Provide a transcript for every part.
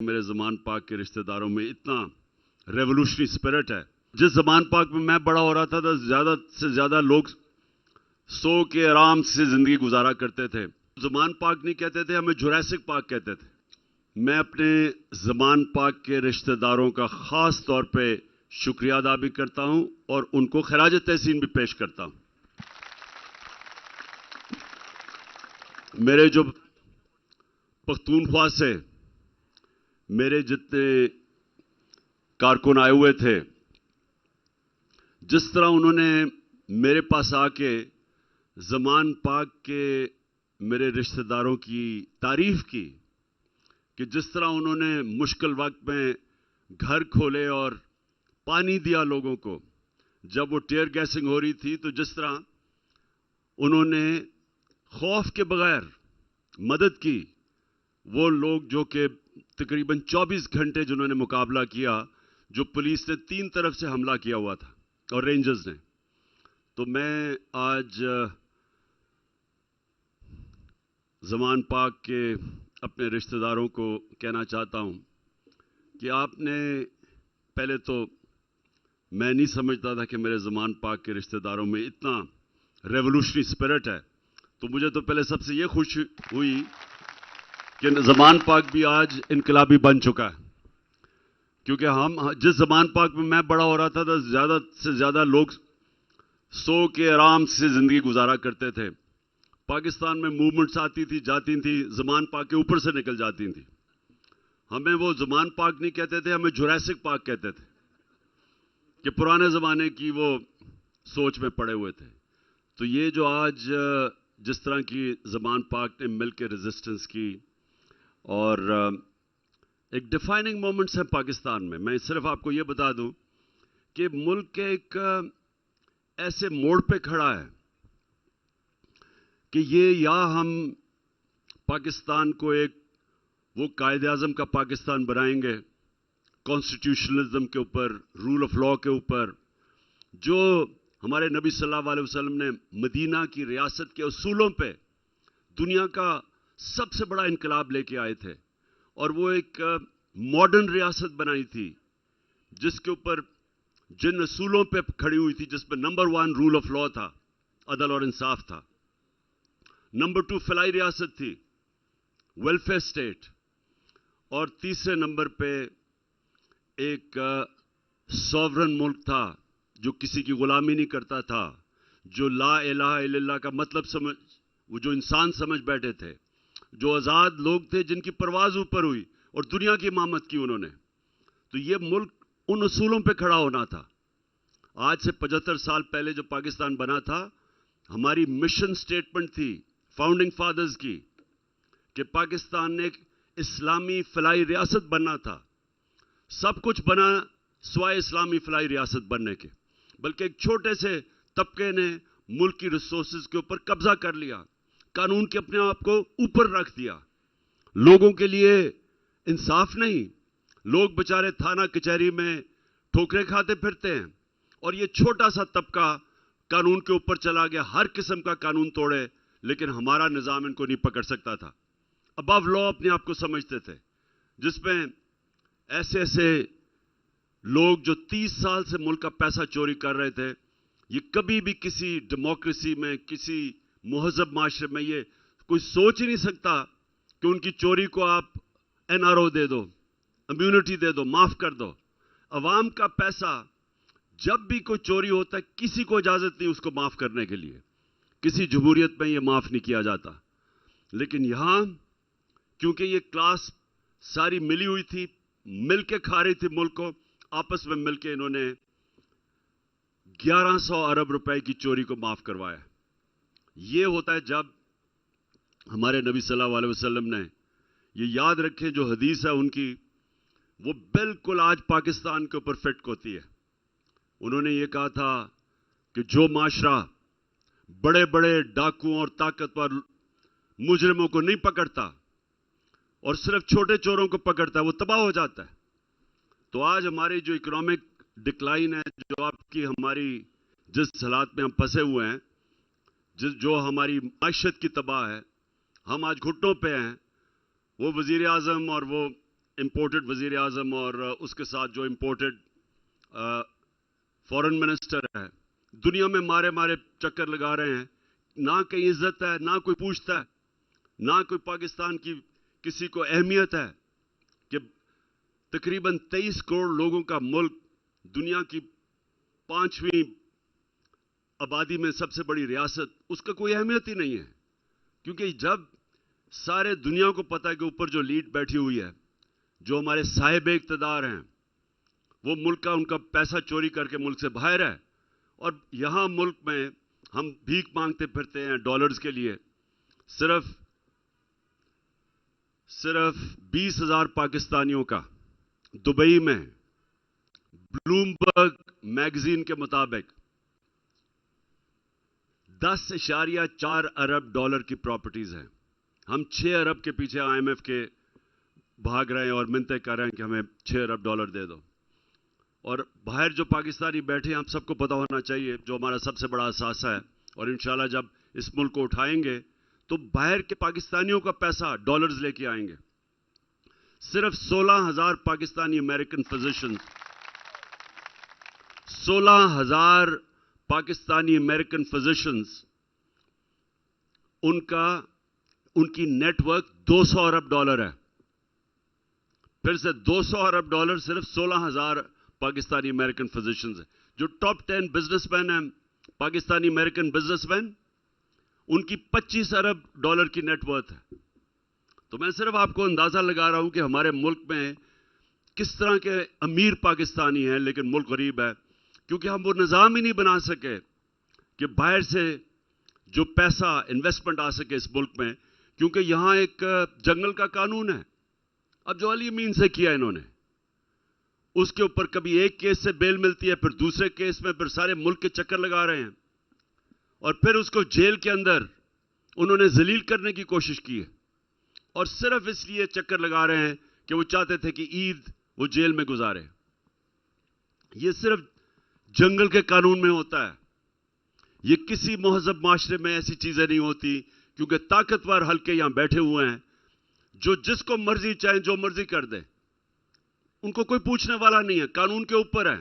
मेरे ज़मान पाक के रिश्तेदारों में इतना रेवोल्यूशनरी स्पिरिट है। जिस ज़मान पाक में मैं बड़ा हो रहा था तो ज़्यादा से ज़्यादा लोग सो के आराम से ज़िंदगी गुजारा करते थे। ज़मान पाक नहीं कहते थे, हमें जुरासिक पाक कहते थे। मैं अपने ज़मान पाक के रिश्तेदारों का ख़ास तौर पे शुक्रिया अदा भी करता हूं और उनको खराज तहसीन भी पेश करता हूं। मेरे जो पख्तूनख्वा से मेरे जितने कारकुन आए हुए थे, जिस तरह उन्होंने मेरे पास आके ज़मान पाक के मेरे रिश्तेदारों की तारीफ की, कि जिस तरह उन्होंने मुश्किल वक्त में घर खोले और पानी दिया लोगों को, जब वो टीयर गैसिंग हो रही थी, तो जिस तरह उन्होंने खौफ के बगैर मदद की, वो लोग जो कि तकरीबन 24 घंटे जिन्होंने मुकाबला किया, जो पुलिस ने 3 तरफ से हमला किया हुआ था और रेंजर्स ने। तो मैं आज ज़मान पाक के अपने रिश्तेदारों को कहना चाहता हूं कि आपने, पहले तो मैं नहीं समझता था कि मेरे ज़मान पाक के रिश्तेदारों में इतना रेवोल्यूशनरी स्पिरिट है। तो मुझे तो पहले सबसे ये खुशी हुई कि ज़मान पाक भी आज इनकलाबी बन चुका है, क्योंकि हम जिस ज़मान पाक में मैं बड़ा हो रहा था तो ज़्यादा से ज़्यादा लोग सो के आराम से ज़िंदगी गुजारा करते थे। पाकिस्तान में मूवमेंट्स आती थी, जाती थी, ज़मान पाक के ऊपर से निकल जाती थी। हमें वो ज़मान पाक नहीं कहते थे, हमें जुरासिक पाक कहते थे, कि पुराने ज़माने की वो सोच में पड़े हुए थे। तो ये जो आज जिस तरह की ज़मान पाक ने मिलकर रेजिस्टेंस की, और एक डिफाइनिंग मोमेंट्स है पाकिस्तान में। मैं सिर्फ आपको ये बता दूं कि मुल्क एक ऐसे मोड़ पे खड़ा है कि ये, या हम पाकिस्तान को एक वो कायदे आज़म का पाकिस्तान बनाएंगे, कॉन्स्टिट्यूशनलिज्म के ऊपर, रूल ऑफ लॉ के ऊपर, जो हमारे नबी सल्लल्लाहु अलैहि वसल्लम ने मदीना की रियासत के उसूलों पे दुनिया का सबसे बड़ा इनकलाब लेके आए थे, और वो एक मॉडर्न रियासत बनाई थी जिसके ऊपर, जिन असूलों पे खड़ी हुई थी, जिसमें नंबर 1 रूल ऑफ लॉ था, अदल और इंसाफ था। नंबर 2 फलाई रियासत थी, वेलफेयर स्टेट, और तीसरे नंबर पे एक सॉवरन मुल्क था जो किसी की गुलामी नहीं करता था, जो ला इलाहा इल्लल्लाह का मतलब समझ, वो जो इंसान समझ बैठे थे, जो आज़ाद लोग थे जिनकी परवाज़ ऊपर हुई और दुनिया की इमामत की उन्होंने। तो ये मुल्क उन उसूलों पे खड़ा होना था। आज से 75 साल पहले जो पाकिस्तान बना था, हमारी मिशन स्टेटमेंट थी फाउंडिंग फादर्स की, कि पाकिस्तान ने एक इस्लामी फलाई रियासत बनना था। सब कुछ बना सिवाय इस्लामी फलाई रियासत बनने के, बल्कि एक छोटे से तबके ने मुल्क की रिसोर्सेज के ऊपर कब्जा कर लिया, कानून के अपने आप को ऊपर रख दिया। लोगों के लिए इंसाफ नहीं, लोग बेचारे थाना कचहरी में ठोकरें खाते फिरते हैं, और ये छोटा सा तबका कानून के ऊपर चला गया, हर किस्म का कानून तोड़े, लेकिन हमारा निजाम इनको नहीं पकड़ सकता था। अबव लॉ अपने आप को समझते थे, जिसमें ऐसे ऐसे लोग जो 30 साल से मुल्क का पैसा चोरी कर रहे थे, ये कभी भी किसी डेमोक्रेसी में, किसी मुहज़्ज़ब माशरे में ये कोई सोच ही नहीं सकता कि उनकी चोरी को आप एनआरओ दे दो, इम्यूनिटी दे दो, माफ कर दो। अवाम का पैसा जब भी कोई चोरी होता है, किसी को इजाजत नहीं उसको माफ करने के लिए, किसी जमहूरियत में ये माफ नहीं किया जाता। लेकिन यहां क्योंकि ये क्लास सारी मिली हुई थी, मिलके खा रही थी मुल्क को, आपस में मिलके इन्होंने 1100 अरब रुपए की चोरी को माफ करवाया। ये होता है जब हमारे नबी सल्लल्लाहु अलैहि वसल्लम ने, ये याद रखें, जो हदीस है उनकी, वो बिल्कुल आज पाकिस्तान के ऊपर फिट होती है। उन्होंने ये कहा था कि जो माशरा बड़े बड़े डाकुओं और ताकतवर मुजरिमों को नहीं पकड़ता और सिर्फ छोटे चोरों को पकड़ता है, वो तबाह हो जाता है। तो आज हमारी जो इकोनॉमिक डिक्लाइन है, जो आपकी हमारी जिस हालात में हम फंसे हुए हैं, जो हमारी माशत की तबाह है, हम आज घुटनों पे हैं। वो वजीर आजम और वो امپورٹڈ وزیر اعظم اور اس کے ساتھ جو امپورٹڈ فورن منسٹر ہے دنیا میں مارے چکر لگا رہے ہیں. نہ کہیں عزت ہے، نہ کوئی پوچھتا ہے، نہ کوئی پاکستان کی کسی کو اہمیت ہے کہ تقریباً 23 کروڑ لوگوں کا ملک، دنیا کی 5ویں آبادی میں سب سے بڑی ریاست، اس کا کوئی اہمیت ہی نہیں ہے. کیونکہ جب سارے دنیا کو پتہ ہے کہ اوپر جو لیڈ بیٹھی ہوئی ہے، جو ہمارے صاحب اقتدار ہیں، وہ ملک کا ان کا پیسہ چوری کر کے ملک سے باہر ہے، اور یہاں ملک میں ہم بھیک مانگتے پھرتے ہیں ڈالرز کے لیے. صرف 20,000 پاکستانیوں کا دبئی میں بلومبرگ میگزین کے مطابق 10.4 ارب ڈالر کی پراپرٹیز ہیں. ہم 6 ارب کے پیچھے IMF کے بھاگ رہے ہیں اور منتیں کر رہے ہیں کہ ہمیں 6 ارب ڈالر دے دو. اور باہر جو پاکستانی بیٹھے ہیں، ہم سب کو پتہ ہونا چاہیے، جو ہمارا سب سے بڑا اثاثہ ہے، اور انشاءاللہ جب اس ملک کو اٹھائیں گے تو باہر کے پاکستانیوں کا پیسہ ڈالرز لے کے آئیں گے. صرف 16,000 Pakistani American physicians, 16,000 Pakistani American physicians, ان کی نیٹ ورک 200 ارب ڈالر ہے. پھر سے 200 ارب ڈالر صرف 16,000 پاکستانی امریکن فزیشنز ہیں. جو ٹاپ 10 بزنس مین ہیں پاکستانی امریکن بزنس مین، ان کی 25 ارب ڈالر کی نیٹ ورتھ ہے. تو میں صرف آپ کو اندازہ لگا رہا ہوں کہ ہمارے ملک میں کس طرح کے امیر پاکستانی ہیں لیکن ملک غریب ہے. کیونکہ ہم وہ نظام ہی نہیں بنا سکے کہ باہر سے جو پیسہ انویسٹمنٹ آ سکے اس ملک میں. کیونکہ یہاں ایک جنگل کا قانون ہے. اب جو علی امین سے کیا انہوں نے، اس کے اوپر کبھی ایک کیس سے بیل ملتی ہے، پھر دوسرے کیس میں پھر سارے ملک کے چکر لگا رہے ہیں، اور پھر اس کو جیل کے اندر انہوں نے ذلیل کرنے کی کوشش کی ہے. اور صرف اس لیے چکر لگا رہے ہیں کہ وہ چاہتے تھے کہ عید وہ جیل میں گزارے. یہ صرف جنگل کے قانون میں ہوتا ہے. یہ کسی مہذب معاشرے میں ایسی چیزیں نہیں ہوتی، کیونکہ طاقتور حلقے یہاں بیٹھے ہوئے ہیں جو جس کو مرضی چاہیں جو مرضی کر دیں. ان کو کوئی پوچھنے والا نہیں ہے، قانون کے اوپر ہے.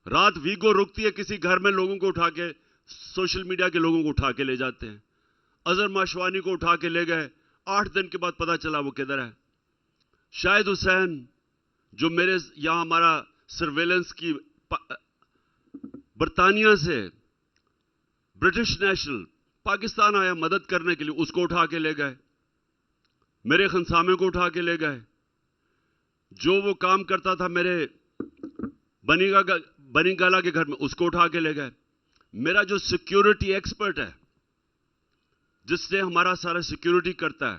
رات ویگو رکتی ہے کسی گھر میں، لوگوں کو اٹھا کے، سوشل میڈیا کے لوگوں کو اٹھا کے لے جاتے ہیں. اظہر ماشوانی کو اٹھا کے لے گئے، 8 دن کے بعد پتا چلا وہ کدھر ہے. شاہد حسین جو میرے یہاں ہمارا سرویلنس کی برطانیہ سے برٹش نیشنل پاکستان آیا مدد کرنے کے لیے، اس کو اٹھا کے لے گئے. میرے خنسامے کو اٹھا کے لے گئے. جو وہ کام کرتا تھا میرے بنی گالا کے گھر میں، اس کو اٹھا کے لے گئے. میرا جو سیکیورٹی ایکسپرٹ ہے، جس سے ہمارا سارا سیکیورٹی کرتا ہے،